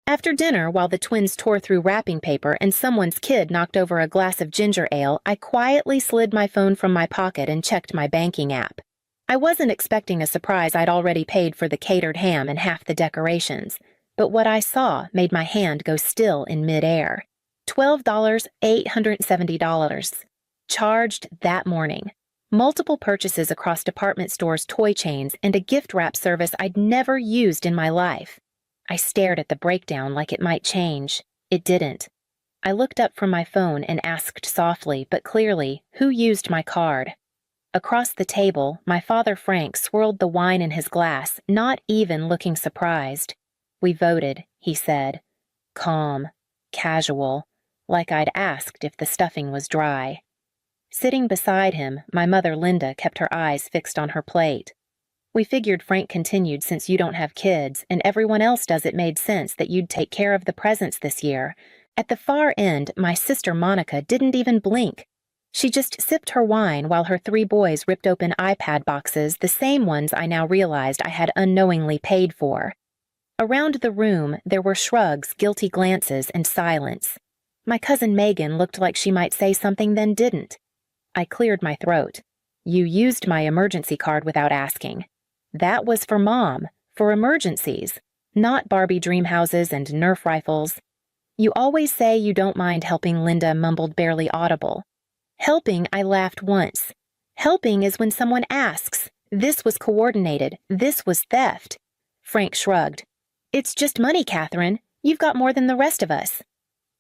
After dinner, while the twins tore through wrapping paper and someone's kid knocked over a glass of ginger ale, I quietly slid my phone from my pocket and checked my banking app. I wasn't expecting a surprise. I'd already paid for the catered ham and half the decorations, but what I saw made my hand go still in midair. $12,870. Charged that morning. Multiple purchases across department stores, toy chains, and a gift wrap service I'd never used in my life. I stared at the breakdown like it might change. It didn't. I looked up from my phone and asked softly, but clearly, who used my card? Across the table, my father Frank swirled the wine in his glass, not even looking surprised. We voted, he said. Calm, casual, like I'd asked if the stuffing was dry. Sitting beside him, my mother Linda kept her eyes fixed on her plate. We figured, Frank continued, since you don't have kids, and everyone else does, it made sense that you'd take care of the presents this year. At the far end, my sister Monica didn't even blink. She just sipped her wine while her 3 boys ripped open iPad boxes, the same ones I now realized I had unknowingly paid for. Around the room, there were shrugs, guilty glances, and silence. My cousin Megan looked like she might say something, then didn't. I cleared my throat. You used my emergency card without asking. That was for Mom, for emergencies, not Barbie dream houses and Nerf rifles. You always say you don't mind helping, Linda mumbled, barely audible. Helping, I laughed once. Helping is when someone asks. This was coordinated. This was theft. Frank shrugged. It's just money, Catherine. You've got more than the rest of us.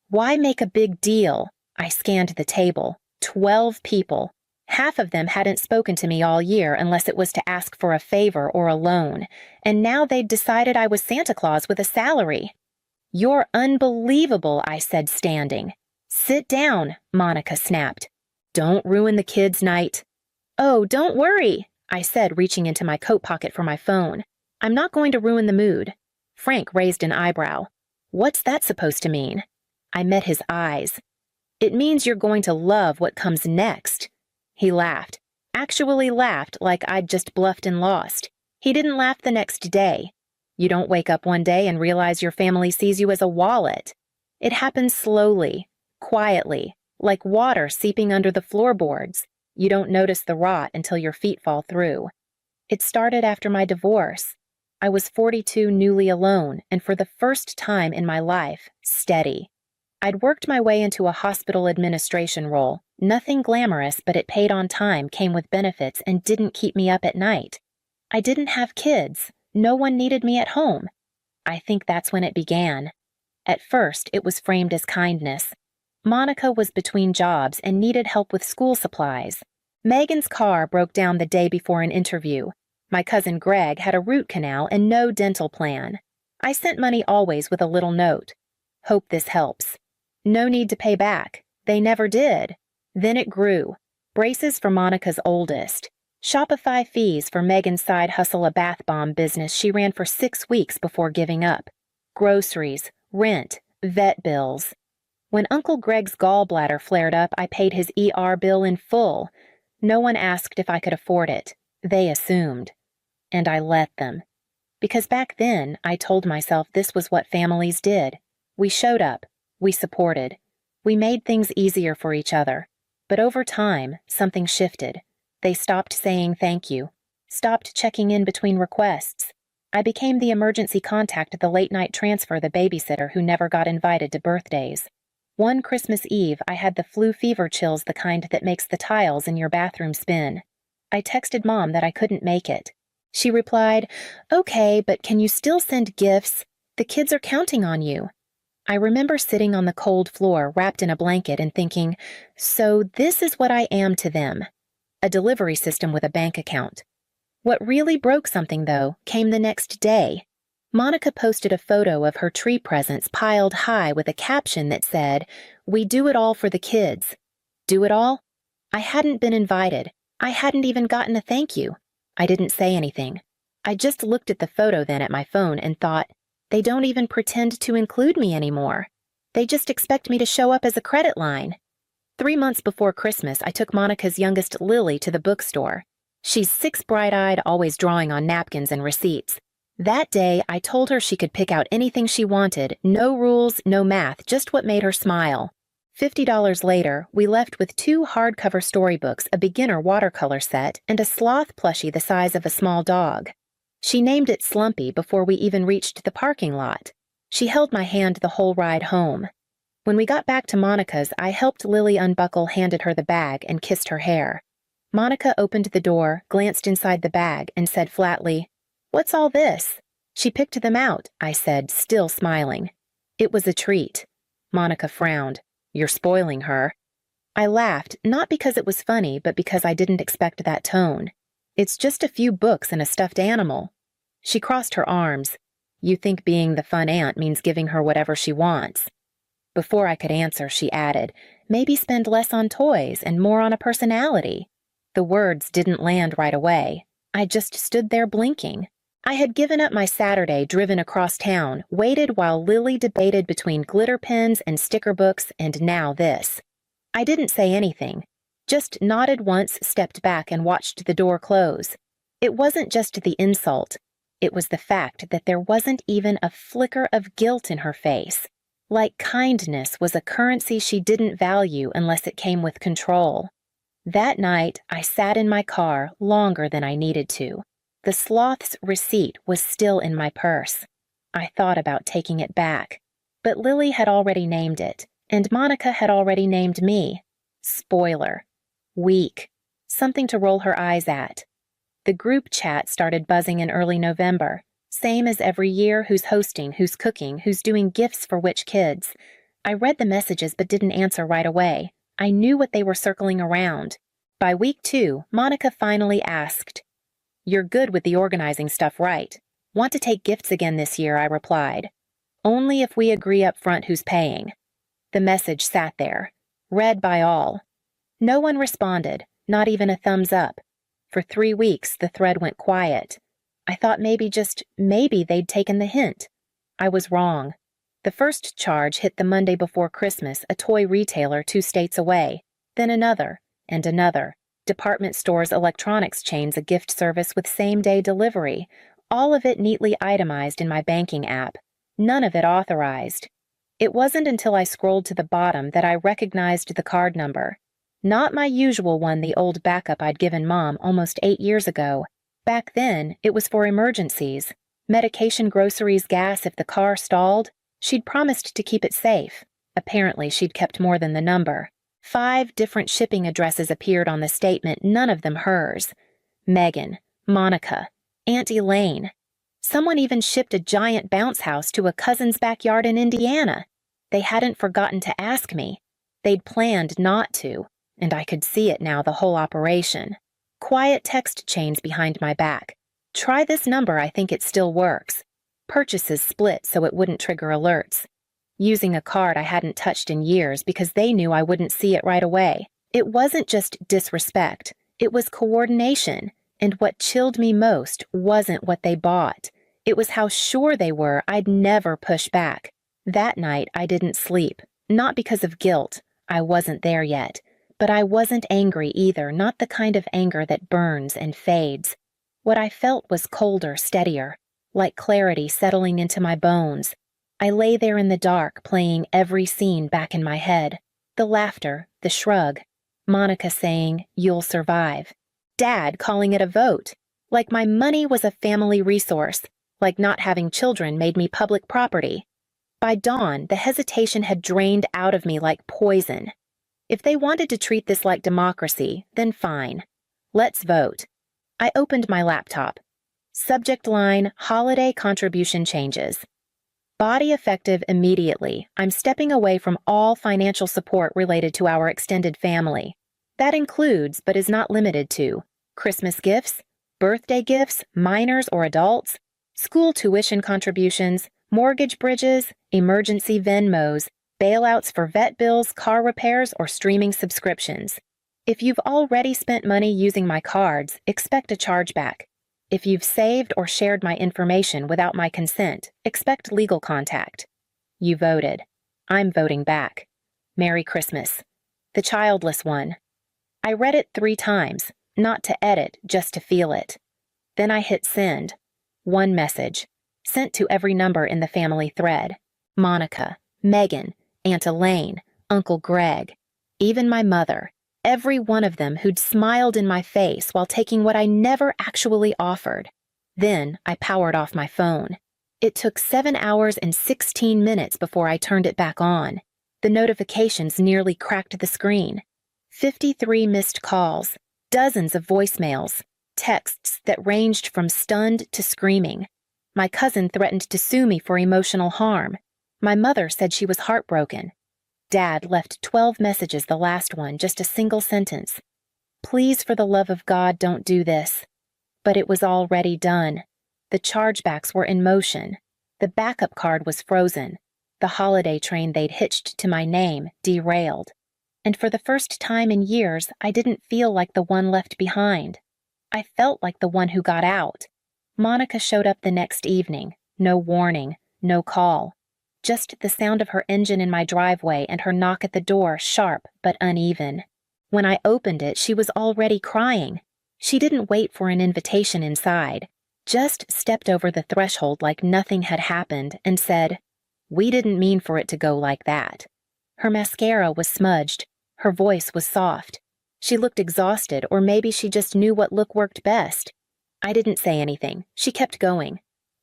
Why make a big deal? I scanned the table. 12 people. Half of them hadn't spoken to me all year unless it was to ask for a favor or a loan, and now they'd decided I was Santa Claus with a salary. You're unbelievable, I said, standing. Sit down, Monica snapped. Don't ruin the kids' night. Oh, don't worry, I said, reaching into my coat pocket for my phone. I'm not going to ruin the mood. Frank raised an eyebrow. What's that supposed to mean? I met his eyes. It means you're going to love what comes next. He laughed. Actually laughed like I'd just bluffed and lost. He didn't laugh the next day. You don't wake up one day and realize your family sees you as a wallet. It happens slowly, quietly, like water seeping under the floorboards. You don't notice the rot until your feet fall through. It started after my divorce. I was 42, newly alone, and for the first time in my life, steady. I'd worked my way into a hospital administration role. Nothing glamorous, but it paid on time, came with benefits, and didn't keep me up at night. I didn't have kids. No one needed me at home. I think that's when it began. At first, it was framed as kindness. Monica was between jobs and needed help with school supplies. Megan's car broke down the day before an interview. My cousin Greg had a root canal and no dental plan. I sent money always with a little note. Hope this helps. No need to pay back. They never did. Then it grew. Braces for Monica's oldest. Shopify fees for Megan's side hustle, a bath bomb business she ran for 6 weeks before giving up. Groceries, rent, vet bills. When Uncle Greg's gallbladder flared up, I paid his ER bill in full. No one asked if I could afford it. They assumed. And I let them. Because back then, I told myself this was what families did. We showed up. We supported. We made things easier for each other. But over time, something shifted. They stopped saying thank you. Stopped checking in between requests. I became the emergency contact, the late-night transfer, the babysitter who never got invited to birthdays. One Christmas Eve, I had the flu fever chills, the kind that makes the tiles in your bathroom spin. I texted Mom that I couldn't make it. She replied, "Okay, but can you still send gifts? The kids are counting on you." I remember sitting on the cold floor, wrapped in a blanket, and thinking, so this is what I am to them. A delivery system with a bank account. What really broke something, though, came the next day. Monica posted a photo of her tree presents piled high with a caption that said, "We do it all for the kids." Do it all? I hadn't been invited. I hadn't even gotten a thank you. I didn't say anything. I just looked at the photo then at my phone and thought, they don't even pretend to include me anymore. They just expect me to show up as a credit line. 3 months before Christmas, I took Monica's youngest, Lily, to the bookstore. She's 6, bright-eyed, always drawing on napkins and receipts. That day, I told her she could pick out anything she wanted, no rules, no math, just what made her smile. $50 later, we left with 2 hardcover storybooks, a beginner watercolor set, and a sloth plushie the size of a small dog. She named it Slumpy before we even reached the parking lot. She held my hand the whole ride home. When we got back to Monica's, I helped Lily unbuckle, handed her the bag, and kissed her hair. Monica opened the door, glanced inside the bag, and said flatly, "What's all this?" "She picked them out," I said, still smiling. "It was a treat." Monica frowned. "You're spoiling her." I laughed, not because it was funny, but because I didn't expect that tone. "It's just a few books and a stuffed animal." She crossed her arms. "You think being the fun aunt means giving her whatever she wants." Before I could answer, she added, "Maybe spend less on toys and more on a personality." The words didn't land right away. I just stood there blinking. I had given up my Saturday driven across town, waited while Lily debated between glitter pens and sticker books, and now this. I didn't say anything, just nodded once, stepped back, and watched the door close. It wasn't just the insult. It was the fact that there wasn't even a flicker of guilt in her face. Like kindness was a currency she didn't value unless it came with control. That night, I sat in my car longer than I needed to. The sloth's receipt was still in my purse. I thought about taking it back, but Lily had already named it, and Monica had already named me. Spoiler. Weak. Something to roll her eyes at. The group chat started buzzing in early November. Same as every year, who's hosting, who's cooking, who's doing gifts for which kids. I read the messages but didn't answer right away. I knew what they were circling around. By week 2, Monica finally asked, "You're good with the organizing stuff, right? Want to take gifts again this year," I replied. "Only if we agree up front who's paying." The message sat there, read by all. No one responded, not even a thumbs up. For 3 weeks, the thread went quiet. I thought maybe they'd taken the hint. I was wrong. The first charge hit the Monday before Christmas, a toy retailer 2 states away, then another, and another. Department stores, electronics chains, a gift service with same-day delivery, all of it neatly itemized in my banking app, none of it authorized. It wasn't until I scrolled to the bottom that I recognized the card number. Not my usual one, the old backup I'd given Mom almost 8 years ago. Back then, it was for emergencies. Medication, groceries, gas if the car stalled. She'd promised to keep it safe. Apparently, she'd kept more than the number. 5 different shipping addresses appeared on the statement, none of them hers. Megan, Monica, Aunt Elaine. Someone even shipped a giant bounce house to a cousin's backyard in Indiana. They hadn't forgotten to ask me. They'd planned not to, and I could see it now, the whole operation. Quiet text chains behind my back. "Try this number, I think it still works." Purchases split so it wouldn't trigger alerts. Using a card I hadn't touched in years because they knew I wouldn't see it right away. It wasn't just disrespect, it was coordination, and what chilled me most wasn't what they bought. It was how sure they were I'd never push back. That night I didn't sleep, not because of guilt, I wasn't there yet, but I wasn't angry either, not the kind of anger that burns and fades. What I felt was colder, steadier, like clarity settling into my bones. I lay there in the dark, playing every scene back in my head. The laughter, the shrug, Monica saying, "You'll survive." Dad calling it a vote, like my money was a family resource, like not having children made me public property. By dawn, the hesitation had drained out of me like poison. If they wanted to treat this like democracy, then fine. Let's vote. I opened my laptop. Subject line, holiday contribution changes. Body effective immediately. I'm stepping away from all financial support related to our extended family. That includes, but is not limited to, Christmas gifts, birthday gifts, minors or adults, school tuition contributions, mortgage bridges, emergency Venmos, bailouts for vet bills, car repairs, or streaming subscriptions. If you've already spent money using my cards, expect a chargeback. If you've saved or shared my information without my consent, expect legal contact. You voted. I'm voting back. Merry Christmas. The childless one. I read it 3 times, not to edit, just to feel it. Then I hit send. One message. sent to every number in the family thread. Monica, Megan, Aunt Elaine, Uncle Greg, even my mother, every one of them who'd smiled in my face while taking what I never actually offered. Then I powered off my phone. It took 7 hours and 16 minutes before I turned it back on. The notifications nearly cracked the screen. 53 missed calls, dozens of voicemails, texts that ranged from stunned to screaming. My cousin threatened to sue me for emotional harm. My mother said she was heartbroken. Dad left 12 messages, the last one just a single sentence. Please, for the love of God, don't do this. But it was already done. The chargebacks were in motion. The backup card was frozen. The holiday train they'd hitched to my name derailed. And for the first time in years, I didn't feel like the one left behind. I felt like the one who got out. Monica showed up the next evening. No warning, no call. Just the sound of her engine in my driveway and her knock at the door, sharp but uneven. When I opened it, she was already crying. She didn't wait for an invitation inside, just stepped over the threshold like nothing had happened and said, "We didn't mean for it to go like that." Her mascara was smudged. Her voice was soft. She looked exhausted, or maybe she just knew what look worked best. I didn't say anything. She kept going.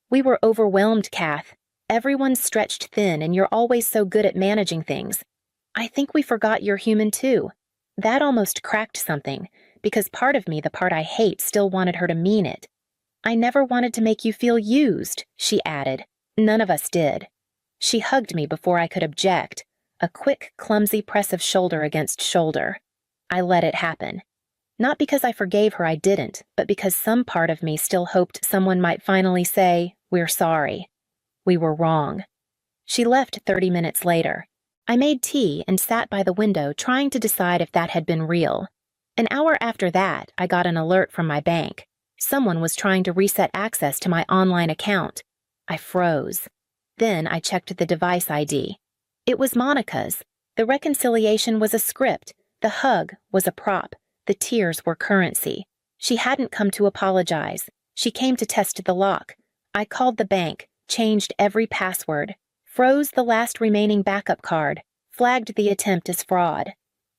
"We were overwhelmed, Kath. Everyone's stretched thin and you're always so good at managing things. I think we forgot you're human too." That almost cracked something, because part of me, the part I hate, still wanted her to mean it. "I never wanted to make you feel used," she added. None of us did. She hugged me before I could object, a quick, clumsy press of shoulder against shoulder. I let it happen. Not because I forgave her, I didn't, but because some part of me still hoped someone might finally say, "We're sorry. We were wrong." She left 30 minutes later. I made tea and sat by the window trying to decide if that had been real. An hour after that, I got an alert from my bank. Someone was trying to reset access to my online account. I froze. Then I checked the device ID. It was Monica's. The reconciliation was a script. The hug was a prop. The tears were currency. She hadn't come to apologize. She came to test the lock. I called the bank, changed every password, froze the last remaining backup card, flagged the attempt as fraud.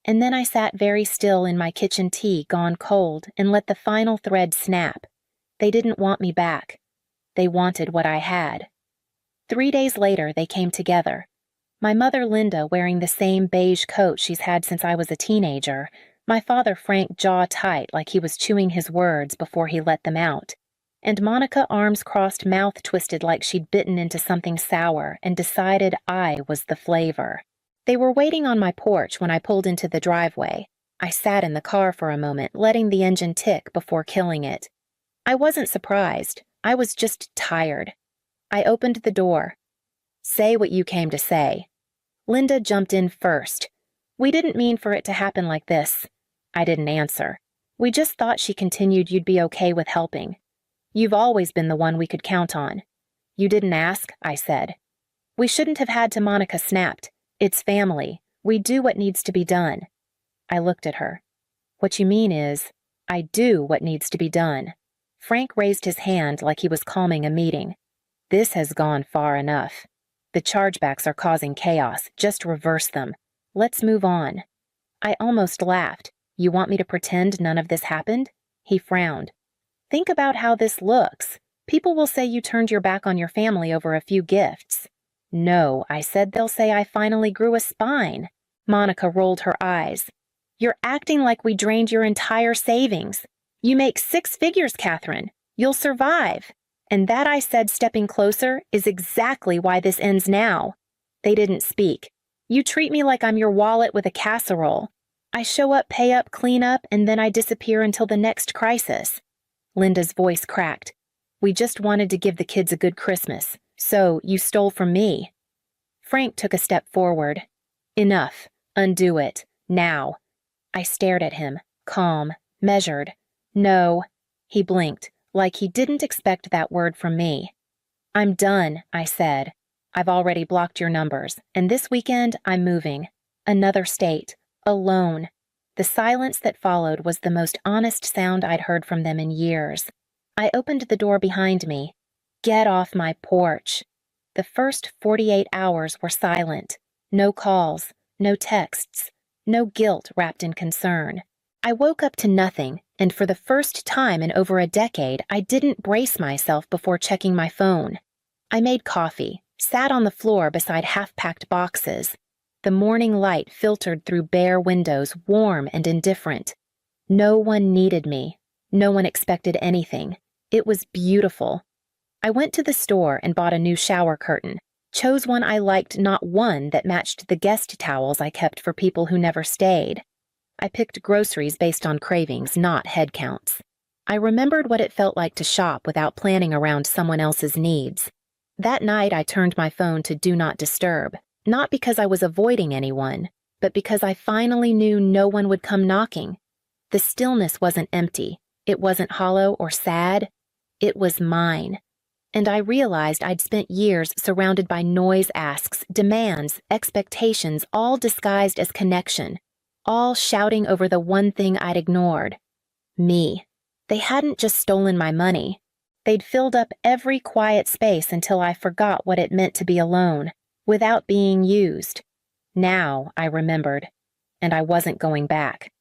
And then I sat very still in my kitchen tea gone cold and let the final thread snap. They didn't want me back. They wanted what I had. 3 days later, they came together. My mother, Linda, wearing the same beige coat she's had since I was a teenager. My father, Frank, jaw tight like he was chewing his words before he let them out. And Monica, arms crossed, mouth twisted like she'd bitten into something sour and decided I was the flavor. They were waiting on my porch when I pulled into the driveway. I sat in the car for a moment, letting the engine tick before killing it. I wasn't surprised. I was just tired. I opened the door. "Say what you came to say." Linda jumped in first. "We didn't mean for it to happen like this." I didn't answer. "We just thought," she continued, "you'd be okay with helping. You've always been the one we could count on." "You didn't ask," I said. "We shouldn't have had to." Monica snapped. "It's family. We do what needs to be done." I looked at her. "What you mean is, I do what needs to be done." Frank raised his hand like he was calming a meeting. "This has gone far enough. The chargebacks are causing chaos. Just reverse them. Let's move on." I almost laughed. "You want me to pretend none of this happened?" He frowned. "Think about how this looks. People will say you turned your back on your family over a few gifts." "No," I said, "they'll say I finally grew a spine." Monica rolled her eyes. "You're acting like we drained your entire savings. You make 6 figures, Catherine. You'll survive." And that, I said, stepping closer, is exactly why this ends now. They didn't speak. "You treat me like I'm your wallet with a casserole. I show up, pay up, clean up, and then I disappear until the next crisis." Linda's voice cracked. "We just wanted to give the kids a good Christmas. So you stole from me." Frank took a step forward. "Enough. Undo it. Now." I stared at him, calm, measured. "No." He blinked, like he didn't expect that word from me. "I'm done," I said. "I've already blocked your numbers, and this weekend I'm moving. Another state. Alone." The silence that followed was the most honest sound I'd heard from them in years. I opened the door behind me. Get off my porch. The first 48 hours were silent. No calls, no texts, no guilt wrapped in concern. I woke up to nothing, and for the first time in over a decade, I didn't brace myself before checking my phone. I made coffee, sat on the floor beside half-packed boxes. The morning light filtered through bare windows, warm and indifferent. No one needed me. No one expected anything. It was beautiful. I went to the store and bought a new shower curtain, chose one I liked, not one that matched the guest towels I kept for people who never stayed. I picked groceries based on cravings, not head counts. I remembered what it felt like to shop without planning around someone else's needs. That night I turned my phone to Do Not Disturb, not because I was avoiding anyone, but because I finally knew no one would come knocking. The stillness wasn't empty. It wasn't hollow or sad. It was mine. And I realized I'd spent years surrounded by noise asks, demands, expectations, all disguised as connection, all shouting over the one thing I'd ignored. Me. They hadn't just stolen my money. They'd filled up every quiet space until I forgot what it meant to be alone, without being used. Now I remembered, and I wasn't going back.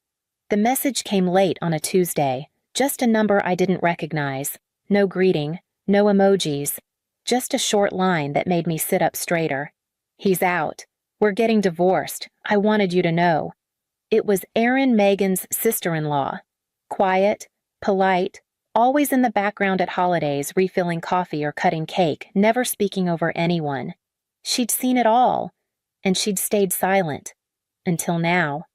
The message came late on a Tuesday, just a number I didn't recognize, no greeting, no emojis, just a short line that made me sit up straighter. He's out. We're getting divorced. I wanted you to know. It was Erin Megan's sister-in-law. Quiet, polite, always in the background at holidays, refilling coffee or cutting cake, never speaking over anyone. She'd seen it all, and she'd stayed silent. Until now.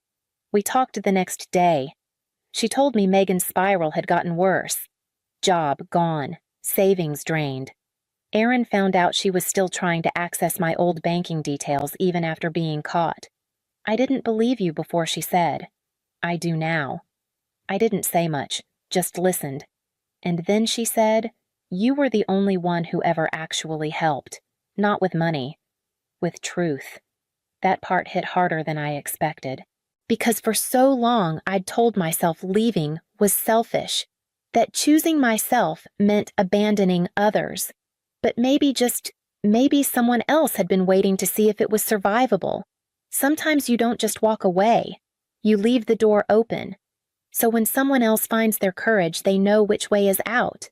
We talked the next day. She told me Megan's spiral had gotten worse. Job gone. Savings drained. Erin found out she was still trying to access my old banking details even after being caught. I didn't believe you before, she said. I do now. I didn't say much, just listened. And then she said, you were the only one who ever actually helped. Not with money. With truth. That part hit harder than I expected. Because for so long I'd told myself leaving was selfish. That choosing myself meant abandoning others. But maybe someone else had been waiting to see if it was survivable. Sometimes you don't just walk away. You leave the door open. So when someone else finds their courage, they know which way is out.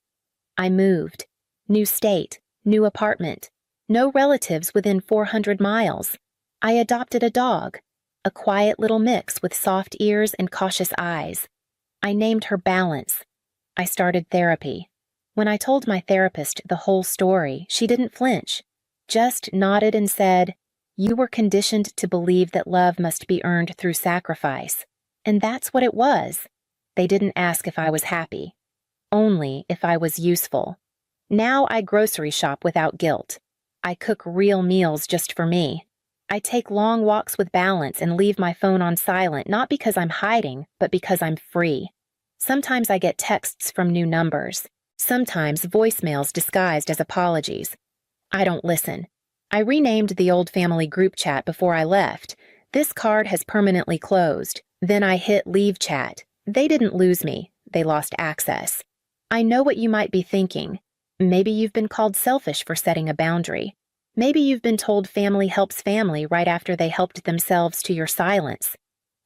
I moved. New state, new apartment. No relatives within 400 miles. I adopted a dog. A quiet little mix with soft ears and cautious eyes. I named her Balance. I started therapy. When I told my therapist the whole story, she didn't flinch, just nodded and said, you were conditioned to believe that love must be earned through sacrifice. And that's what it was. They didn't ask if I was happy, only if I was useful. Now I grocery shop without guilt. I cook real meals just for me. I take long walks with Balance and leave my phone on silent, not because I'm hiding, but because I'm free. Sometimes I get texts from new numbers. Sometimes voicemails disguised as apologies. I don't listen. I renamed the old family group chat before I left. This card has permanently closed. Then I hit leave chat. They didn't lose me. They lost access. I know what you might be thinking. Maybe you've been called selfish for setting a boundary. Maybe you've been told family helps family right after they helped themselves to your silence.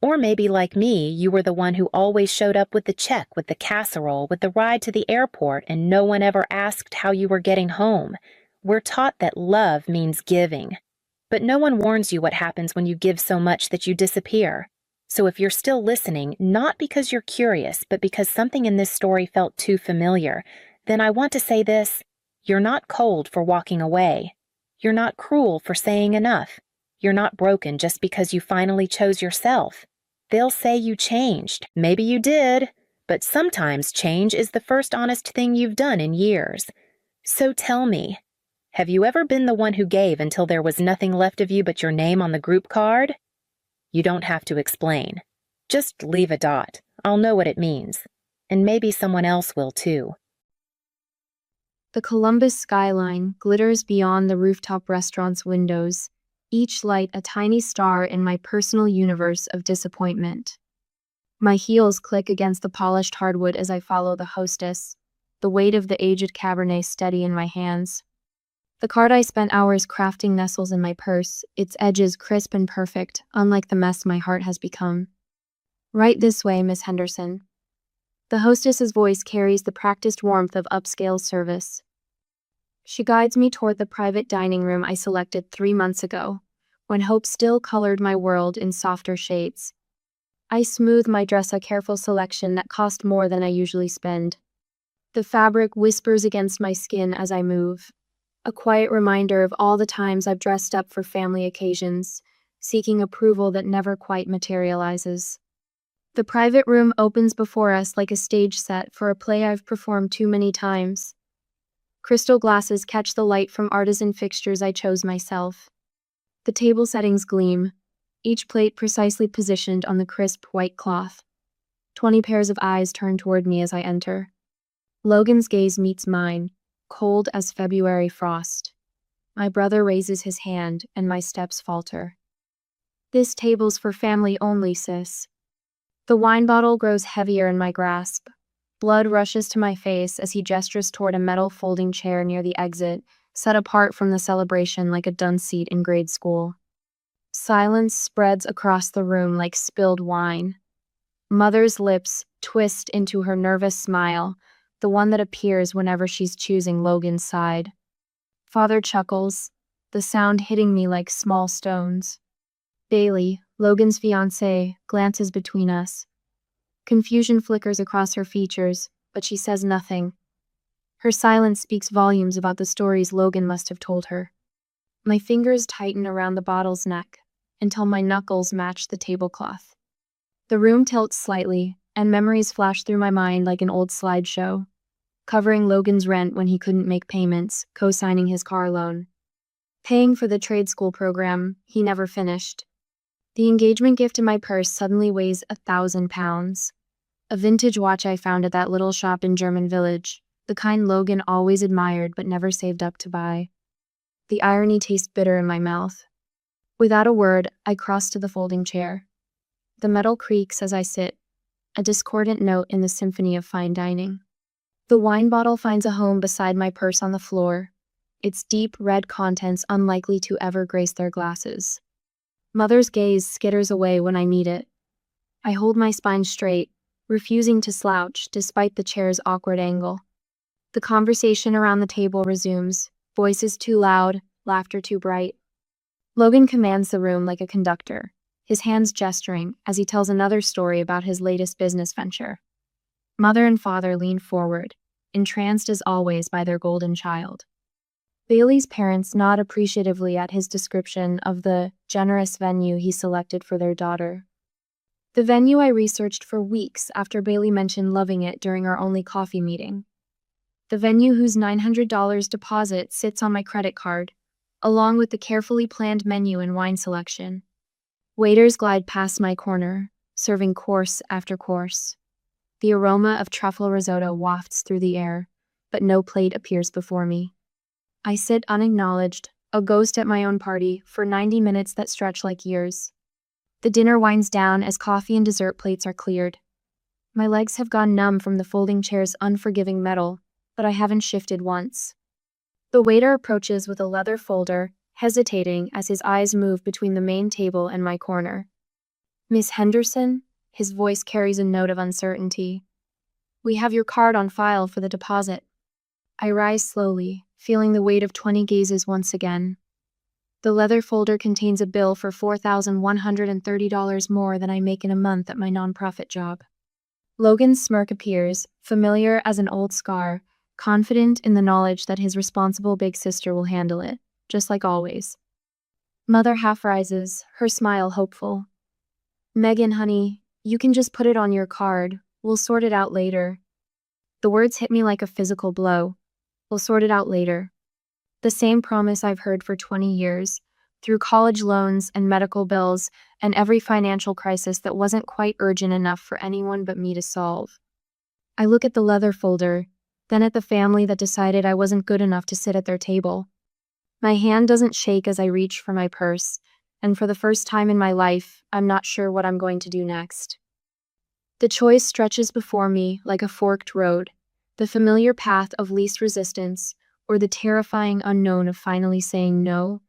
Or maybe, like me, you were the one who always showed up with the check, with the casserole, with the ride to the airport, and no one ever asked how you were getting home. We're taught that love means giving. But no one warns you what happens when you give so much that you disappear. So if you're still listening, not because you're curious, but because something in this story felt too familiar, then I want to say this: you're not cold for walking away. You're not cruel for saying enough. You're not broken just because you finally chose yourself. They'll say you changed. Maybe you did. But sometimes change is the first honest thing you've done in years. So tell me, have you ever been the one who gave until there was nothing left of you but your name on the group card? You don't have to explain. Just leave a dot. I'll know what it means. And maybe someone else will too. The Columbus skyline glitters beyond the rooftop restaurant's windows, each light a tiny star in my personal universe of disappointment. My heels click against the polished hardwood as I follow the hostess, the weight of the aged Cabernet steady in my hands. The card I spent hours crafting nestles in my purse, its edges crisp and perfect, unlike the mess my heart has become. Right this way, Miss Henderson. The hostess's voice carries the practiced warmth of upscale service. She guides me toward the private dining room I selected 3 months ago, when hope still colored my world in softer shades. I smooth my dress, a careful selection that cost more than I usually spend. The fabric whispers against my skin as I move, a quiet reminder of all the times I've dressed up for family occasions, seeking approval that never quite materializes. The private room opens before us like a stage set for a play I've performed too many times. Crystal glasses catch the light from artisan fixtures I chose myself. The table settings gleam, each plate precisely positioned on the crisp white cloth. 20 pairs of eyes turn toward me as I enter. Logan's gaze meets mine, cold as February frost. My brother raises his hand, and my steps falter. This table's for family only, sis. The wine bottle grows heavier in my grasp. Blood rushes to my face as he gestures toward a metal folding chair near the exit, set apart from the celebration like a dunce seat in grade school. Silence spreads across the room like spilled wine. Mother's lips twist into her nervous smile, the one that appears whenever she's choosing Logan's side. Father chuckles, the sound hitting me like small stones. Bailey, Logan's fiancée, glances between us. Confusion flickers across her features, but she says nothing. Her silence speaks volumes about the stories Logan must have told her. My fingers tighten around the bottle's neck until my knuckles match the tablecloth. The room tilts slightly, and memories flash through my mind like an old slideshow. Covering Logan's rent when he couldn't make payments, co-signing his car loan. Paying for the trade school program he never finished. The engagement gift in my purse suddenly weighs 1,000 pounds. A vintage watch I found at that little shop in German Village, the kind Logan always admired but never saved up to buy. The irony tastes bitter in my mouth. Without a word, I cross to the folding chair. The metal creaks as I sit, a discordant note in the symphony of fine dining. The wine bottle finds a home beside my purse on the floor, its deep red contents unlikely to ever grace their glasses. Mother's gaze skitters away when I meet it. I hold my spine straight, refusing to slouch despite the chair's awkward angle. The conversation around the table resumes, voices too loud, laughter too bright. Logan commands the room like a conductor, his hands gesturing as he tells another story about his latest business venture. Mother and father lean forward, entranced as always by their golden child. Bailey's parents nod appreciatively at his description of the generous venue he selected for their daughter. The venue I researched for weeks after Bailey mentioned loving it during our only coffee meeting. The venue whose $900 deposit sits on my credit card, along with the carefully planned menu and wine selection. Waiters glide past my corner, serving course after course. The aroma of truffle risotto wafts through the air, but no plate appears before me. I sit unacknowledged, a ghost at my own party, for 90 minutes that stretch like years. The dinner winds down as coffee and dessert plates are cleared. My legs have gone numb from the folding chair's unforgiving metal, but I haven't shifted once. The waiter approaches with a leather folder, hesitating as his eyes move between the main table and my corner. Miss Henderson? His voice carries a note of uncertainty. We have your card on file for the deposit. I rise slowly, feeling the weight of 20 gazes once again. The leather folder contains a bill for $4,130 more than I make in a month at my nonprofit job. Logan's smirk appears, familiar as an old scar, confident in the knowledge that his responsible big sister will handle it, just like always. Mother half rises, her smile hopeful. Megan, honey, you can just put it on your card. We'll sort it out later. The words hit me like a physical blow. We'll sort it out later. The same promise I've heard for 20 years, through college loans and medical bills and every financial crisis that wasn't quite urgent enough for anyone but me to solve. I look at the leather folder, then at the family that decided I wasn't good enough to sit at their table. My hand doesn't shake as I reach for my purse, and for the first time in my life, I'm not sure what I'm going to do next. The choice stretches before me like a forked road, The familiar path of least resistance, or the terrifying unknown of finally saying no?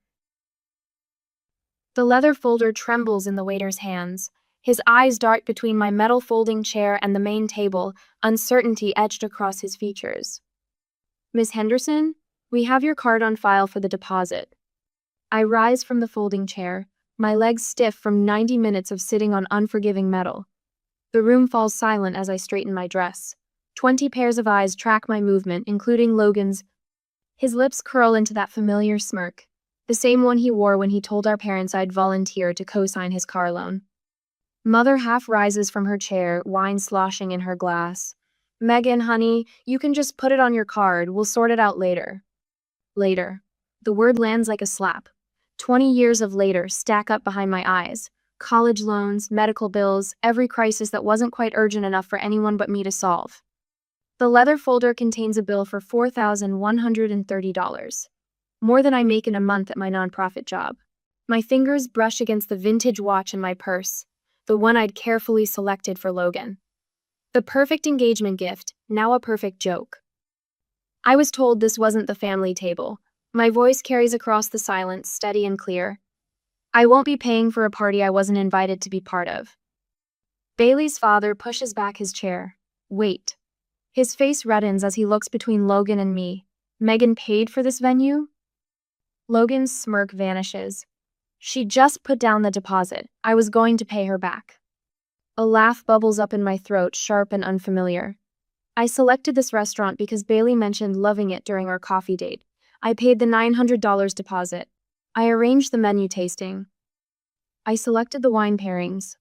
The leather folder trembles in the waiter's hands. His eyes dart between my metal folding chair and the main table, uncertainty etched across his features. Miss Henderson, we have your card on file for the deposit. I rise from the folding chair, my legs stiff from 90 minutes of sitting on unforgiving metal. The room falls silent as I straighten my dress. 20 pairs of eyes track my movement, including Logan's. His lips curl into that familiar smirk, the same one he wore when he told our parents I'd volunteer to co-sign his car loan. Mother half rises from her chair, wine sloshing in her glass. Megan, honey, you can just put it on your card. We'll sort it out later. Later. The word lands like a slap. 20 years of later stack up behind my eyes. College loans, medical bills, every crisis that wasn't quite urgent enough for anyone but me to solve. The leather folder contains a bill for $4,130. More than I make in a month at my nonprofit job. My fingers brush against the vintage watch in my purse, the one I'd carefully selected for Logan. The perfect engagement gift, now a perfect joke. I was told this wasn't the family table. My voice carries across the silence, steady and clear. I won't be paying for a party I wasn't invited to be part of. Bailey's father pushes back his chair. Wait. His face reddens as he looks between Logan and me. Megan paid for this venue? Logan's smirk vanishes. She just put down the deposit. I was going to pay her back. A laugh bubbles up in my throat, sharp and unfamiliar. I selected this restaurant because Bailey mentioned loving it during our coffee date. I paid the $900 deposit. I arranged the menu tasting. I selected the wine pairings.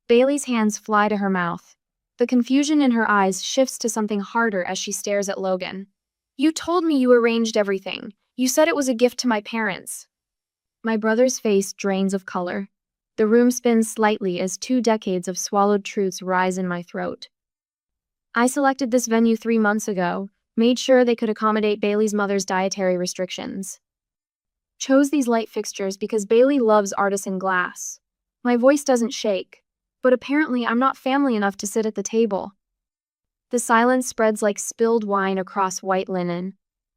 Bailey's hands fly to her mouth. The confusion in her eyes shifts to something harder as she stares at Logan. You told me you arranged everything. You said it was a gift to my parents. My brother's face drains of color. The room spins slightly as 2 decades of swallowed truths rise in my throat. I selected this venue 3 months ago, made sure they could accommodate Bailey's mother's dietary restrictions. Chose these light fixtures because Bailey loves artisan glass. My voice doesn't shake, but apparently I'm not family enough to sit at the table. The silence spreads like spilled wine across white linen.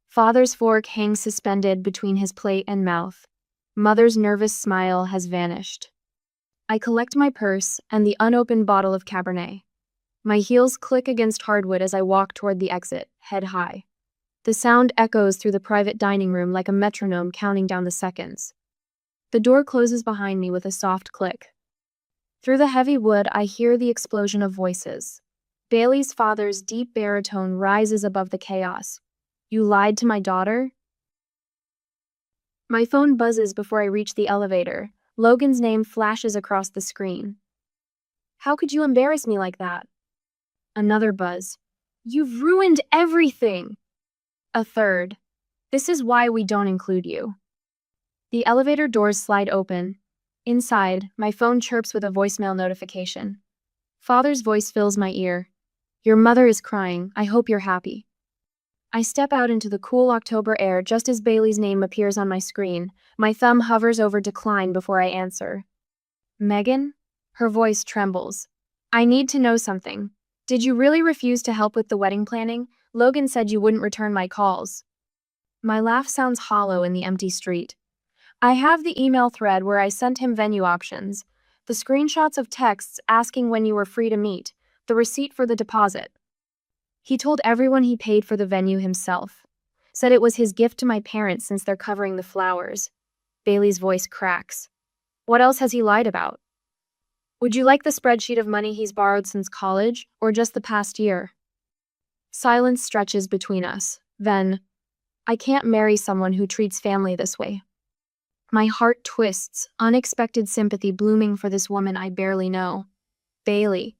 Father's fork hangs suspended between his plate and mouth. Mother's nervous smile has vanished. I collect my purse and the unopened bottle of Cabernet. My heels click against hardwood as I walk toward the exit, head high. The sound echoes through the private dining room like a metronome counting down the seconds. The door closes behind me with a soft click. Through the heavy wood, I hear the explosion of voices. Bailey's father's deep baritone rises above the chaos. You lied to my daughter? My phone buzzes before I reach the elevator. Logan's name flashes across the screen. How could you embarrass me like that? Another buzz. You've ruined everything! A third. This is why we don't include you. The elevator doors slide open. Inside, my phone chirps with a voicemail notification. Father's voice fills my ear. Your mother is crying. I hope you're happy. I step out into the cool October air just as Bailey's name appears on my screen. My thumb hovers over decline before I answer. Megan? Her voice trembles. I need to know something. Did you really refuse to help with the wedding planning? Logan said you wouldn't return my calls. My laugh sounds hollow in the empty street. I have the email thread where I sent him venue options, the screenshots of texts asking when you were free to meet, the receipt for the deposit. He told everyone he paid for the venue himself. Said it was his gift to my parents since they're covering the flowers. Bailey's voice cracks. What else has he lied about? Would you like the spreadsheet of money he's borrowed since college, or just the past year? Silence stretches between us. Then, I can't marry someone who treats family this way. My heart twists, unexpected sympathy blooming for this woman I barely know. Bailey.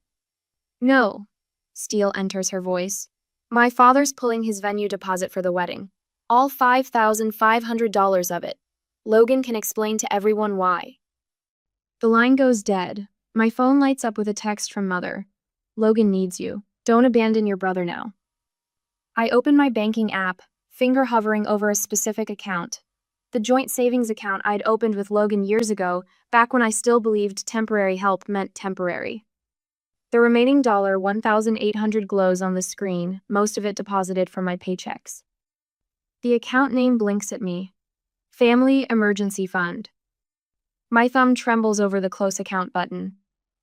No. Steele enters her voice. My father's pulling his venue deposit for the wedding. All $5,500 of it. Logan can explain to everyone why. The line goes dead. My phone lights up with a text from Mother. Logan needs you. Don't abandon your brother now. I open my banking app, finger hovering over a specific account. The joint savings account I'd opened with Logan years ago, back when I still believed temporary help meant temporary. The remaining $1,800 glows on the screen, most of it deposited from my paychecks. The account name blinks at me. Family Emergency Fund. My thumb trembles over the close account button.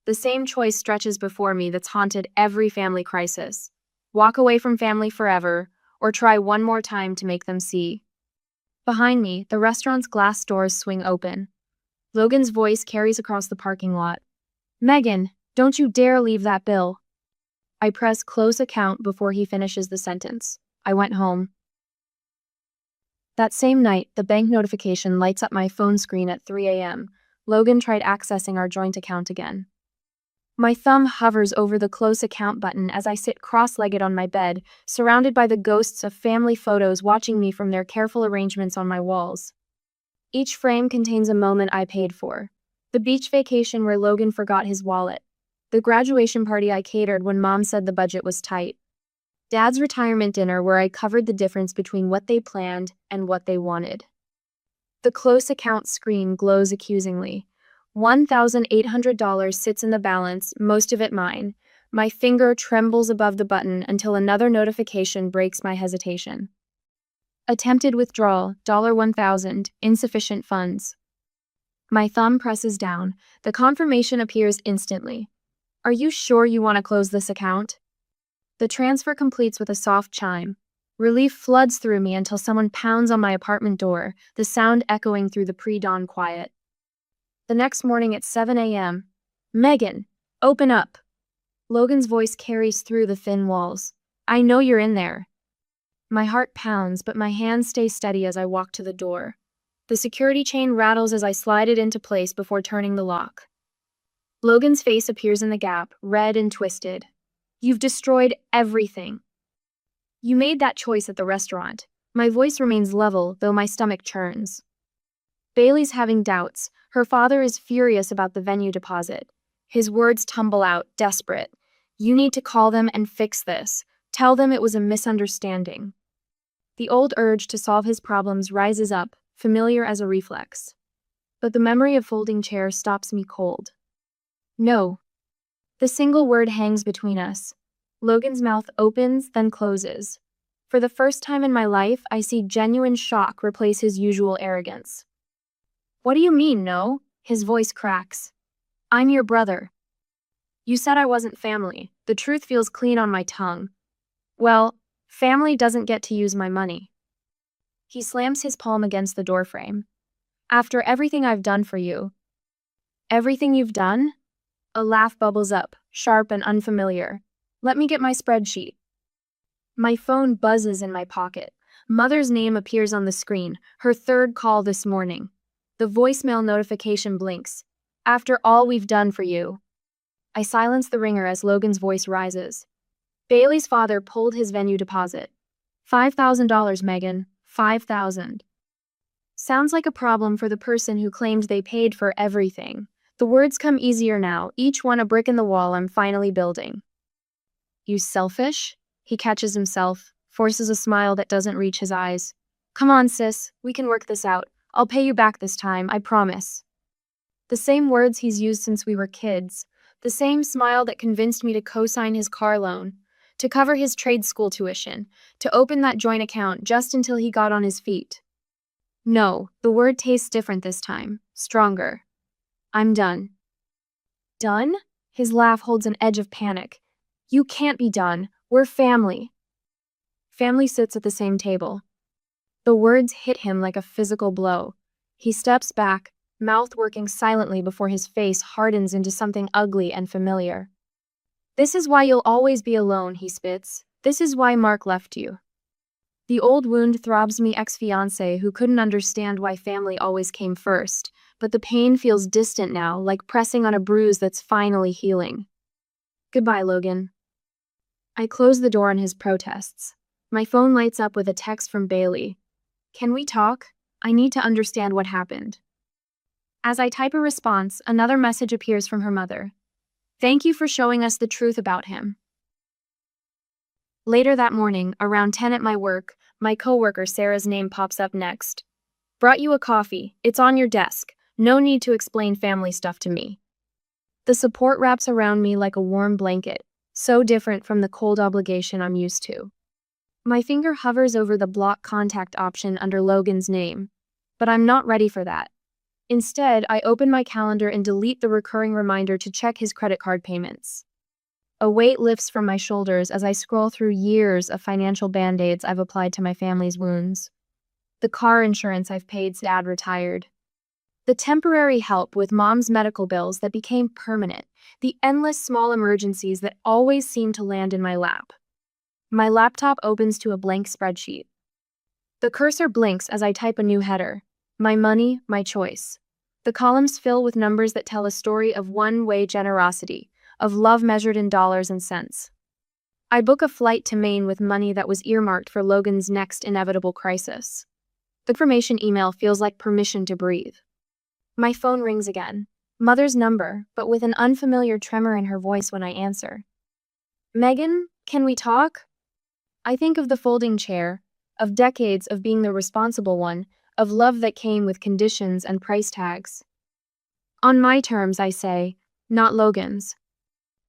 The same choice stretches before me that's haunted every family crisis. Walk away from family forever, or try one more time to make them see. Behind me, the restaurant's glass doors swing open. Logan's voice carries across the parking lot. Megan, don't you dare leave that bill. I press close account before he finishes the sentence. I went home. That same night, the bank notification lights up my phone screen at 3 a.m. Logan tried accessing our joint account again. My thumb hovers over the close account button as I sit cross-legged on my bed, surrounded by the ghosts of family photos watching me from their careful arrangements on my walls. Each frame contains a moment I paid for. The beach vacation where Logan forgot his wallet. The graduation party I catered when Mom said the budget was tight. Dad's retirement dinner where I covered the difference between what they planned and what they wanted. The close account screen glows accusingly. $1,800 sits in the balance, most of it mine. My finger trembles above the button until another notification breaks my hesitation. Attempted withdrawal, $1,000, insufficient funds. My thumb presses down. The confirmation appears instantly. Are you sure you want to close this account? The transfer completes with a soft chime. Relief floods through me until someone pounds on my apartment door, the sound echoing through the pre-dawn quiet. The next morning at 7 a.m., Megan, open up. Logan's voice carries through the thin walls. I know you're in there. My heart pounds, but my hands stay steady as I walk to the door. The security chain rattles as I slide it into place before turning the lock. Logan's face appears in the gap, red and twisted. You've destroyed everything. You made that choice at the restaurant. My voice remains level, though my stomach churns. Bailey's having doubts. Her father is furious about the venue deposit. His words tumble out, desperate. You need to call them and fix this. Tell them it was a misunderstanding. The old urge to solve his problems rises up, familiar as a reflex. But the memory of folding chairs stops me cold. No. The single word hangs between us. Logan's mouth opens, then closes. For the first time in my life, I see genuine shock replace his usual arrogance. What do you mean, no? His voice cracks. I'm your brother. You said I wasn't family. The truth feels clean on my tongue. Well, family doesn't get to use my money. He slams his palm against the doorframe. After everything I've done for you. Everything you've done? A laugh bubbles up, sharp and unfamiliar. Let me get my spreadsheet. My phone buzzes in my pocket. Mother's name appears on the screen, her third call this morning. The voicemail notification blinks. After all we've done for you. I silence the ringer as Logan's voice rises. Bailey's father pulled his venue deposit. $5,000, Megan. $5,000. Sounds like a problem for the person who claimed they paid for everything. The words come easier now, each one a brick in the wall I'm finally building. You selfish? He catches himself, forces a smile that doesn't reach his eyes. Come on, sis, we can work this out. I'll pay you back this time, I promise. The same words he's used since we were kids. The same smile that convinced me to co-sign his car loan, to cover his trade school tuition, to open that joint account just until he got on his feet. No, the word tastes different this time, stronger. I'm done. Done? His laugh holds an edge of panic. You can't be done. We're family. Family sits at the same table. The words hit him like a physical blow. He steps back, mouth working silently before his face hardens into something ugly and familiar. This is why you'll always be alone, he spits. This is why Mark left you. The old wound throbs me ex-fiancé who couldn't understand why family always came first, but the pain feels distant now, like pressing on a bruise that's finally healing. Goodbye, Logan. I close the door on his protests. My phone lights up with a text from Bailey. Can we talk? I need to understand what happened. As I type a response, another message appears from her mother. Thank you for showing us the truth about him. Later that morning, around 10 at my work, my coworker Sarah's name pops up next. Brought you a coffee. It's on your desk. No need to explain family stuff to me. The support wraps around me like a warm blanket, so different from the cold obligation I'm used to. My finger hovers over the block contact option under Logan's name, but I'm not ready for that. Instead, I open my calendar and delete the recurring reminder to check his credit card payments. A weight lifts from my shoulders as I scroll through years of financial band-aids I've applied to my family's wounds. The car insurance I've paid since Dad retired. The temporary help with Mom's medical bills that became permanent. The endless small emergencies that always seem to land in my lap. My laptop opens to a blank spreadsheet. The cursor blinks as I type a new header. My money, my choice. The columns fill with numbers that tell a story of one-way generosity, of love measured in dollars and cents. I book a flight to Maine with money that was earmarked for Logan's next inevitable crisis. The confirmation email feels like permission to breathe. My phone rings again. Mother's number, but with an unfamiliar tremor in her voice when I answer. Megan, can we talk? I think of the folding chair, of decades of being the responsible one, of love that came with conditions and price tags. On my terms, I say, not Logan's.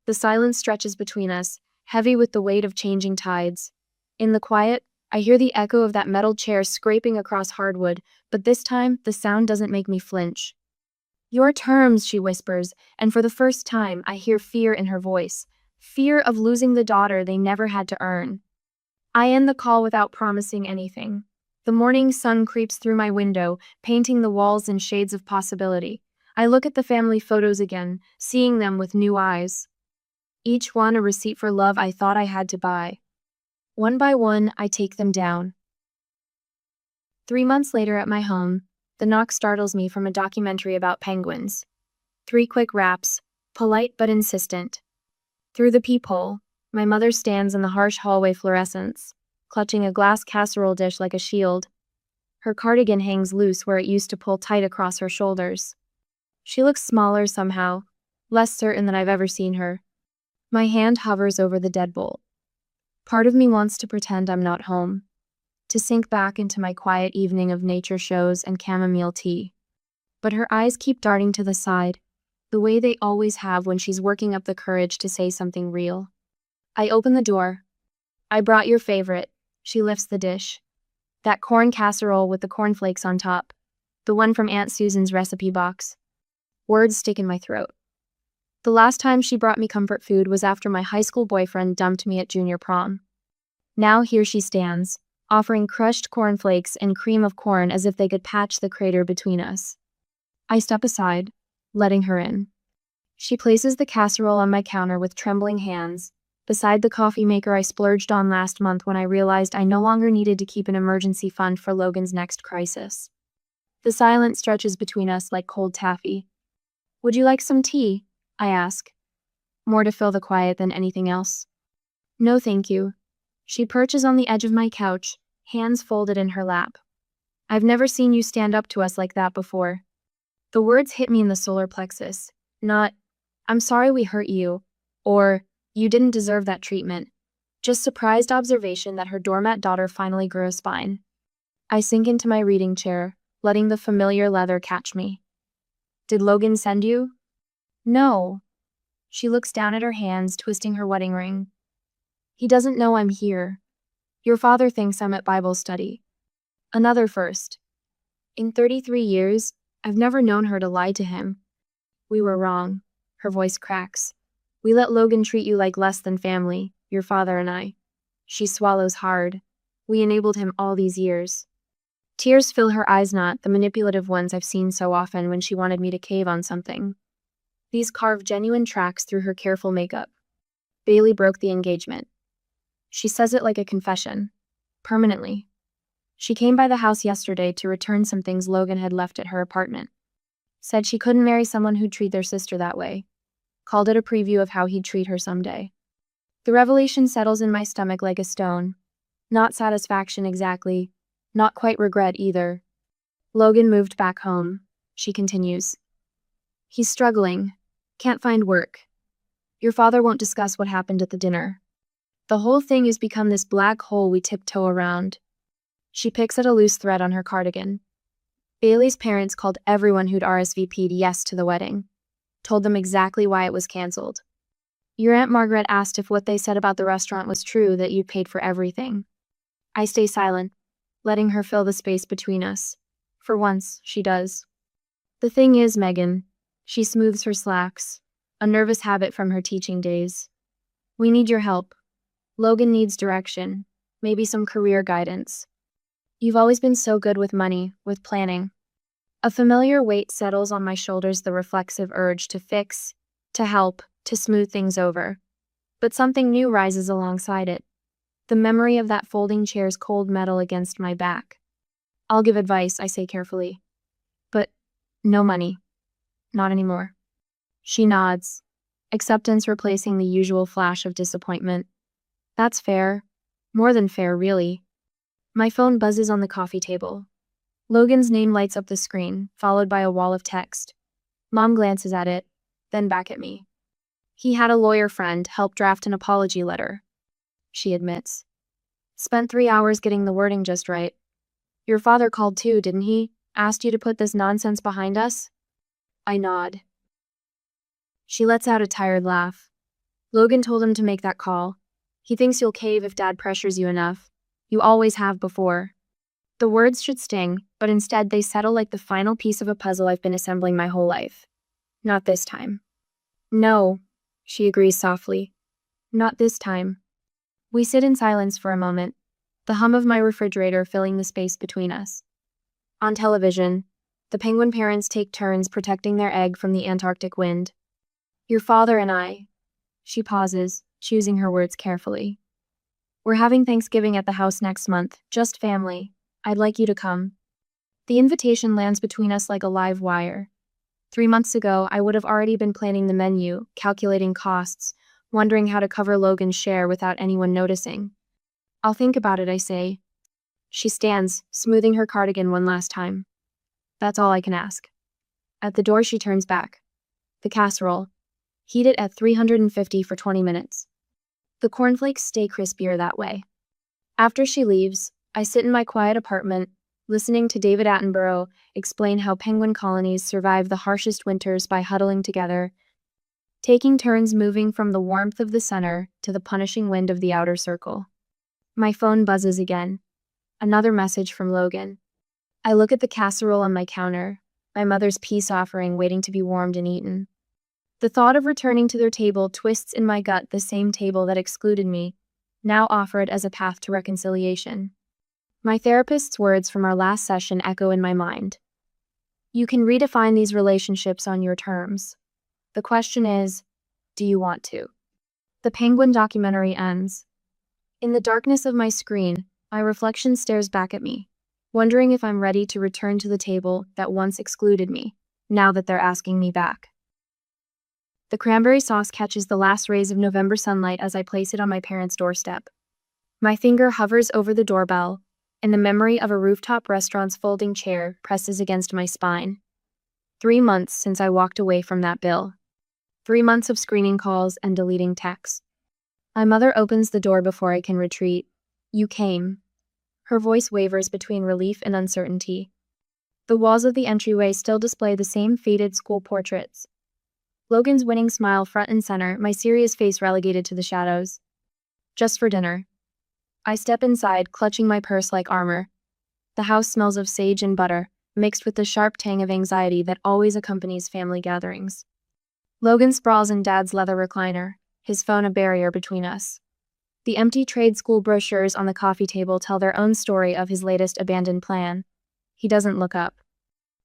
The silence stretches between us, heavy with the weight of changing tides. In the quiet, I hear the echo of that metal chair scraping across hardwood, but this time, the sound doesn't make me flinch. Your terms, she whispers, and for the first time, I hear fear in her voice. Fear of losing the daughter they never had to earn. I end the call without promising anything. The morning sun creeps through my window, painting the walls in shades of possibility. I look at the family photos again, seeing them with new eyes. Each one a receipt for love I thought I had to buy. One by one, I take them down. 3 months later at my home, the knock startles me from a documentary about penguins. 3 quick raps, polite but insistent. Through the peephole, my mother stands in the harsh hallway fluorescence, clutching a glass casserole dish like a shield. Her cardigan hangs loose where it used to pull tight across her shoulders. She looks smaller somehow, less certain than I've ever seen her. My hand hovers over the deadbolt. Part of me wants to pretend I'm not home, to sink back into my quiet evening of nature shows and chamomile tea. But her eyes keep darting to the side, the way they always have when she's working up the courage to say something real. I open the door. I brought your favorite. She lifts the dish. That corn casserole with the cornflakes on top. The one from Aunt Susan's recipe box. Words stick in my throat. The last time she brought me comfort food was after my high school boyfriend dumped me at junior prom. Now here she stands, offering crushed cornflakes and cream of corn as if they could patch the crater between us. I step aside, letting her in. She places the casserole on my counter with trembling hands, beside the coffee maker I splurged on last month when I realized I no longer needed to keep an emergency fund for Logan's next crisis. The silence stretches between us like cold taffy. Would you like some tea? I ask, more to fill the quiet than anything else. No, thank you. She perches on the edge of my couch, hands folded in her lap. I've never seen you stand up to us like that before. The words hit me in the solar plexus, not, I'm sorry we hurt you, or, you didn't deserve that treatment. Just surprised observation that her doormat daughter finally grew a spine. I sink into my reading chair, letting the familiar leather catch me. Did Logan send you? No. She looks down at her hands, twisting her wedding ring. He doesn't know I'm here. Your father thinks I'm at Bible study. Another first. In 33 years, I've never known her to lie to him. We were wrong. Her voice cracks. We let Logan treat you like less than family, your father and I. She swallows hard. We enabled him all these years. Tears fill her eyes, not the manipulative ones I've seen so often when she wanted me to cave on something. These carve genuine tracks through her careful makeup. Bailey broke the engagement. She says it like a confession. Permanently. She came by the house yesterday to return some things Logan had left at her apartment. Said she couldn't marry someone who'd treat their sister that way. Called it a preview of how he'd treat her someday. The revelation settles in my stomach like a stone. Not satisfaction exactly. Not quite regret either. Logan moved back home, she continues. He's struggling. Can't find work. Your father won't discuss what happened at the dinner. The whole thing has become this black hole we tiptoe around. She picks at a loose thread on her cardigan. Bailey's parents called everyone who'd RSVP'd yes to the wedding. Told them exactly why it was canceled. Your Aunt Margaret asked if what they said about the restaurant was true, that you paid for everything. I stay silent, letting her fill the space between us. For once, she does. The thing is, Megan, she smooths her slacks, a nervous habit from her teaching days. We need your help. Logan needs direction, maybe some career guidance. You've always been so good with money, with planning. A familiar weight settles on my shoulders, the reflexive urge to fix, to help, to smooth things over. But something new rises alongside it. The memory of that folding chair's cold metal against my back. I'll give advice, I say carefully. But no money. Not anymore. She nods, acceptance replacing the usual flash of disappointment. That's fair. More than fair, really. My phone buzzes on the coffee table. Logan's name lights up the screen, followed by a wall of text. Mom glances at it, then back at me. He had a lawyer friend help draft an apology letter, she admits. Spent 3 hours getting the wording just right. Your father called too, didn't he? Asked you to put this nonsense behind us? I nod. She lets out a tired laugh. Logan told him to make that call. He thinks you'll cave if Dad pressures you enough. You always have before. The words should sting, but instead they settle like the final piece of a puzzle I've been assembling my whole life. Not this time. No, she agrees softly. Not this time. We sit in silence for a moment, the hum of my refrigerator filling the space between us. On television, the penguin parents take turns protecting their egg from the Antarctic wind. Your father and I. She pauses, choosing her words carefully. We're having Thanksgiving at the house next month, just family. I'd like you to come. The invitation lands between us like a live wire. 3 months ago, I would have already been planning the menu, calculating costs, wondering how to cover Logan's share without anyone noticing. I'll think about it, I say. She stands, smoothing her cardigan one last time. That's all I can ask. At the door, she turns back. The casserole. Heat it at 350 for 20 minutes. The cornflakes stay crispier that way. After she leaves, I sit in my quiet apartment, listening to David Attenborough explain how penguin colonies survive the harshest winters by huddling together, taking turns moving from the warmth of the center to the punishing wind of the outer circle. My phone buzzes again. Another message from Logan. I look at the casserole on my counter, my mother's peace offering waiting to be warmed and eaten. The thought of returning to their table twists in my gut, the same table that excluded me, now offered as a path to reconciliation. My therapist's words from our last session echo in my mind. You can redefine these relationships on your terms. The question is, do you want to? The penguin documentary ends. In the darkness of my screen, my reflection stares back at me, wondering if I'm ready to return to the table that once excluded me, now that they're asking me back. The cranberry sauce catches the last rays of November sunlight as I place it on my parents' doorstep. My finger hovers over the doorbell, and the memory of a rooftop restaurant's folding chair presses against my spine. 3 months since I walked away from that bill. 3 months of screening calls and deleting texts. My mother opens the door before I can retreat. You came. Her voice wavers between relief and uncertainty. The walls of the entryway still display the same faded school portraits. Logan's winning smile front and center, my serious face relegated to the shadows. Just for dinner. I step inside, clutching my purse like armor. The house smells of sage and butter, mixed with the sharp tang of anxiety that always accompanies family gatherings. Logan sprawls in Dad's leather recliner, his phone a barrier between us. The empty trade school brochures on the coffee table tell their own story of his latest abandoned plan. He doesn't look up.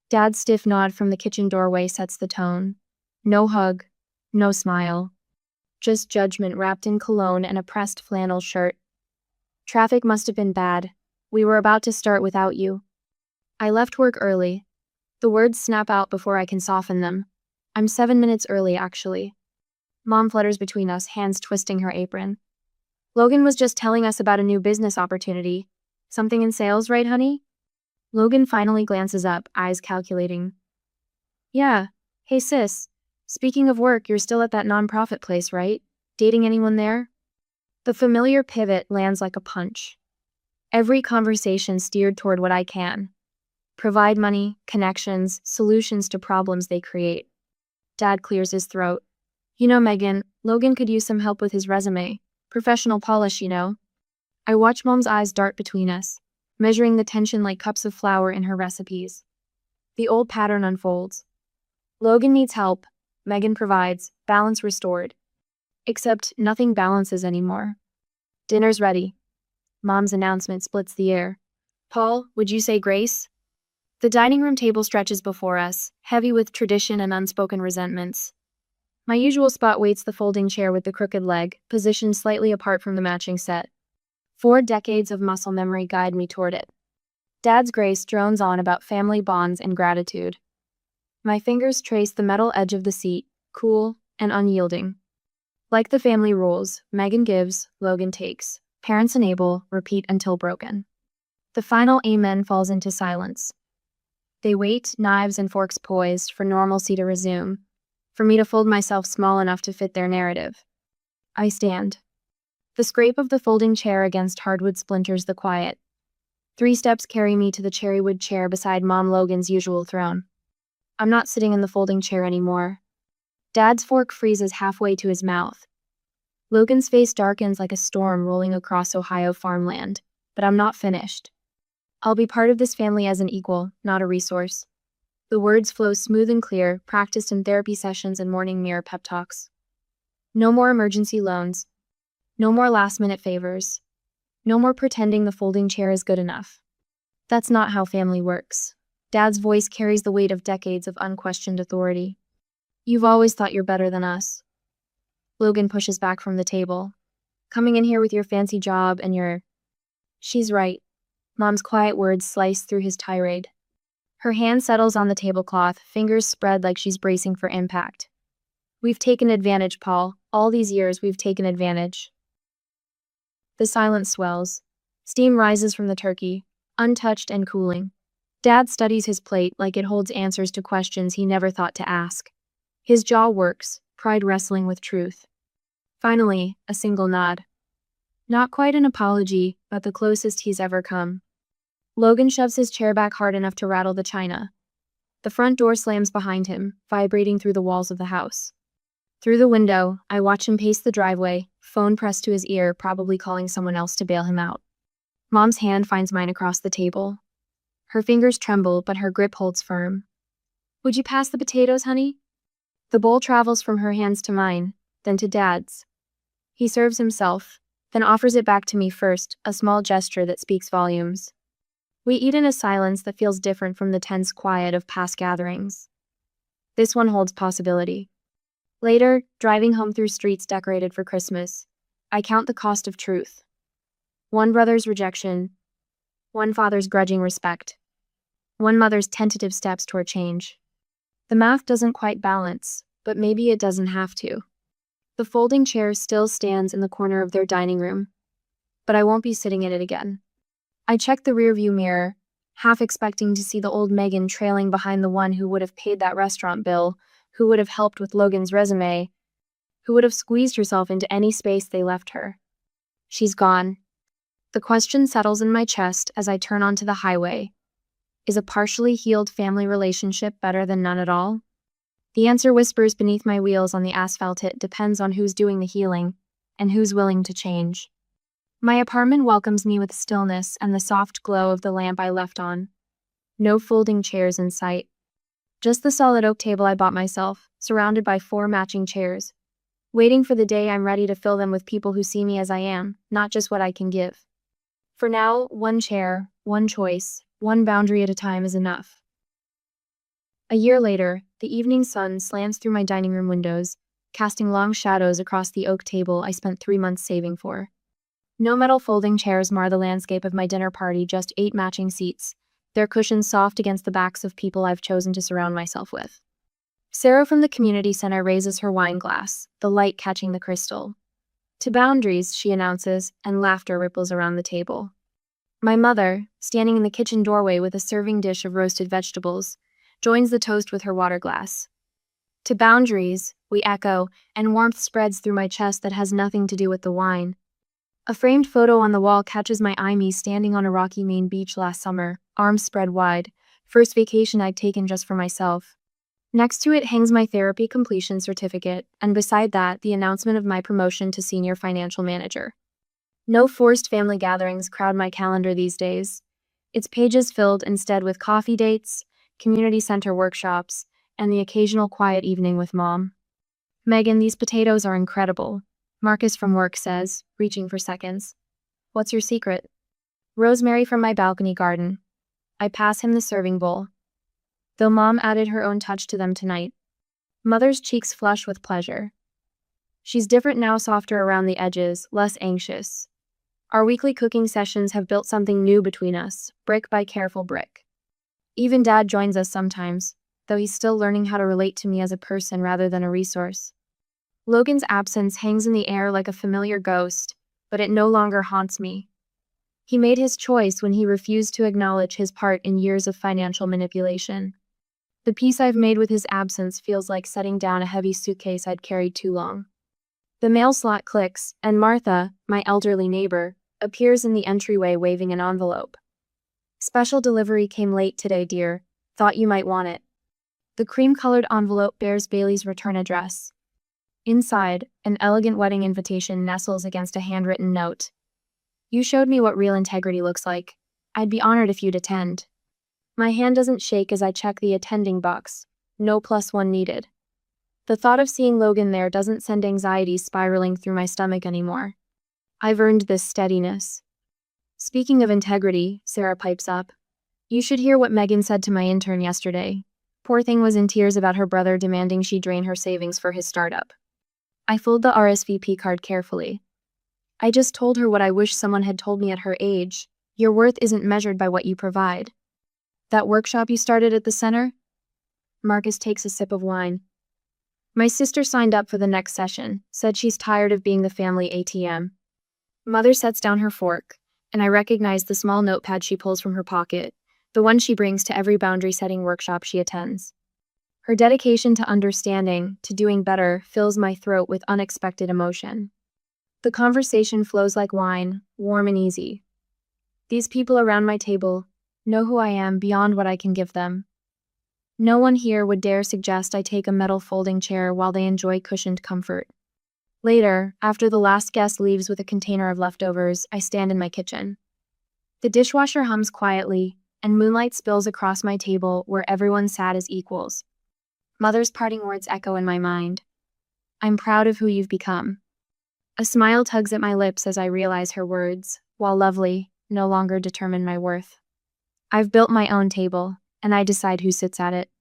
Dad's stiff nod from the kitchen doorway sets the tone. No hug, no smile. Just judgment wrapped in cologne and a pressed flannel shirt. Traffic must have been bad. We were about to start without you. I left work early. The words snap out before I can soften them. I'm 7 minutes early, actually. Mom flutters between us, hands twisting her apron. Logan was just telling us about a new business opportunity. Something in sales, right, honey? Logan finally glances up, eyes calculating. Yeah. Hey, sis. Speaking of work, you're still at that nonprofit place, right? Dating anyone there? The familiar pivot lands like a punch. Every conversation steered toward what I can. Provide money, connections, solutions to problems they create. Dad clears his throat. You know, Megan, Logan could use some help with his resume. Professional polish, you know. I watch Mom's eyes dart between us, measuring the tension like cups of flour in her recipes. The old pattern unfolds. Logan needs help. Megan provides. Balance restored. Except nothing balances anymore. Dinner's ready. Mom's announcement splits the air. Paul, would you say grace? The dining room table stretches before us, heavy with tradition and unspoken resentments. My usual spot waits the folding chair with the crooked leg, positioned slightly apart from the matching set. 4 decades of muscle memory guide me toward it. Dad's grace drones on about family bonds and gratitude. My fingers trace the metal edge of the seat, cool and unyielding. Like the family rules, Megan gives, Logan takes. Parents enable, repeat until broken. The final amen falls into silence. They wait, knives and forks poised, for normalcy to resume, for me to fold myself small enough to fit their narrative. I stand. The scrape of the folding chair against hardwood splinters the quiet. 3 steps carry me to the cherrywood chair beside Mom Logan's usual throne. I'm not sitting in the folding chair anymore. Dad's fork freezes halfway to his mouth. Logan's face darkens like a storm rolling across Ohio farmland, but I'm not finished. I'll be part of this family as an equal, not a resource. The words flow smooth and clear, practiced in therapy sessions and morning mirror pep talks. No more emergency loans. No more last-minute favors. No more pretending the folding chair is good enough. That's not how family works. Dad's voice carries the weight of decades of unquestioned authority. You've always thought you're better than us. Logan pushes back from the table. Coming in here with your fancy job and your... She's right. Mom's quiet words slice through his tirade. Her hand settles on the tablecloth, fingers spread like she's bracing for impact. We've taken advantage, Paul. All these years, we've taken advantage. The silence swells. Steam rises from the turkey, untouched and cooling. Dad studies his plate like it holds answers to questions he never thought to ask. His jaw works, pride wrestling with truth. Finally, a single nod. Not quite an apology, but the closest he's ever come. Logan shoves his chair back hard enough to rattle the china. The front door slams behind him, vibrating through the walls of the house. Through the window, I watch him pace the driveway, phone pressed to his ear, probably calling someone else to bail him out. Mom's hand finds mine across the table. Her fingers tremble, but her grip holds firm. Would you pass the potatoes, honey? The bowl travels from her hands to mine, then to Dad's. He serves himself, then offers it back to me first, a small gesture that speaks volumes. We eat in a silence that feels different from the tense quiet of past gatherings. This one holds possibility. Later, driving home through streets decorated for Christmas, I count the cost of truth. One brother's rejection, one father's grudging respect, one mother's tentative steps toward change. The math doesn't quite balance, but maybe it doesn't have to. The folding chair still stands in the corner of their dining room, but I won't be sitting in it again. I check the rearview mirror, half expecting to see the old Megan trailing behind the one who would have paid that restaurant bill, who would have helped with Logan's resume, who would have squeezed herself into any space they left her. She's gone. The question settles in my chest as I turn onto the highway. Is a partially healed family relationship better than none at all? The answer whispers beneath my wheels on the asphalt. It depends on who's doing the healing and who's willing to change. My apartment welcomes me with stillness and the soft glow of the lamp I left on. No folding chairs in sight. Just the solid oak table I bought myself, surrounded by 4 matching chairs, waiting for the day I'm ready to fill them with people who see me as I am, not just what I can give. For now, 1 chair, 1 choice, 1 boundary at a time is enough. A year later, the evening sun slants through my dining room windows, casting long shadows across the oak table I spent 3 months saving for. No metal folding chairs mar the landscape of my dinner party, just 8 matching seats, their cushions soft against the backs of people I've chosen to surround myself with. Sarah from the community center raises her wine glass, the light catching the crystal. To boundaries, she announces, and laughter ripples around the table. My mother, standing in the kitchen doorway with a serving dish of roasted vegetables, joins the toast with her water glass. To boundaries, we echo, and warmth spreads through my chest that has nothing to do with the wine. A framed photo on the wall catches my eye, me standing on a rocky Maine beach last summer, arms spread wide, first vacation I'd taken just for myself. Next to it hangs my therapy completion certificate, and beside that, the announcement of my promotion to senior financial manager. No forced family gatherings crowd my calendar these days. Its pages filled instead with coffee dates, community center workshops, and the occasional quiet evening with mom. Megan, these potatoes are incredible, Marcus from work says, reaching for seconds. What's your secret? Rosemary from my balcony garden. I pass him the serving bowl. Though mom added her own touch to them tonight. Mother's cheeks flush with pleasure. She's different now, softer around the edges, less anxious. Our weekly cooking sessions have built something new between us, brick by careful brick. Even Dad joins us sometimes, though he's still learning how to relate to me as a person rather than a resource. Logan's absence hangs in the air like a familiar ghost, but it no longer haunts me. He made his choice when he refused to acknowledge his part in years of financial manipulation. The peace I've made with his absence feels like setting down a heavy suitcase I'd carried too long. The mail slot clicks, and Martha, my elderly neighbor, appears in the entryway waving an envelope. Special delivery came late today, dear. Thought you might want it. The cream-colored envelope bears Bailey's return address. Inside, an elegant wedding invitation nestles against a handwritten note. You showed me what real integrity looks like. I'd be honored if you'd attend. My hand doesn't shake as I check the attending box. No +1 needed. The thought of seeing Logan there doesn't send anxiety spiraling through my stomach anymore. I've earned this steadiness. Speaking of integrity, Sarah pipes up. You should hear what Megan said to my intern yesterday. Poor thing was in tears about her brother demanding she drain her savings for his startup. I fold the RSVP card carefully. I just told her what I wish someone had told me at her age. Your worth isn't measured by what you provide. That workshop you started at the center? Marcus takes a sip of wine. My sister signed up for the next session, said she's tired of being the family ATM. Mother sets down her fork, and I recognize the small notepad she pulls from her pocket, the one she brings to every boundary-setting workshop she attends. Her dedication to understanding, to doing better, fills my throat with unexpected emotion. The conversation flows like wine, warm and easy. These people around my table know who I am beyond what I can give them. No one here would dare suggest I take a metal folding chair while they enjoy cushioned comfort. Later, after the last guest leaves with a container of leftovers, I stand in my kitchen. The dishwasher hums quietly, and moonlight spills across my table where everyone sat as equals. Mother's parting words echo in my mind. I'm proud of who you've become. A smile tugs at my lips as I realize her words, while lovely, no longer determine my worth. I've built my own table, and I decide who sits at it.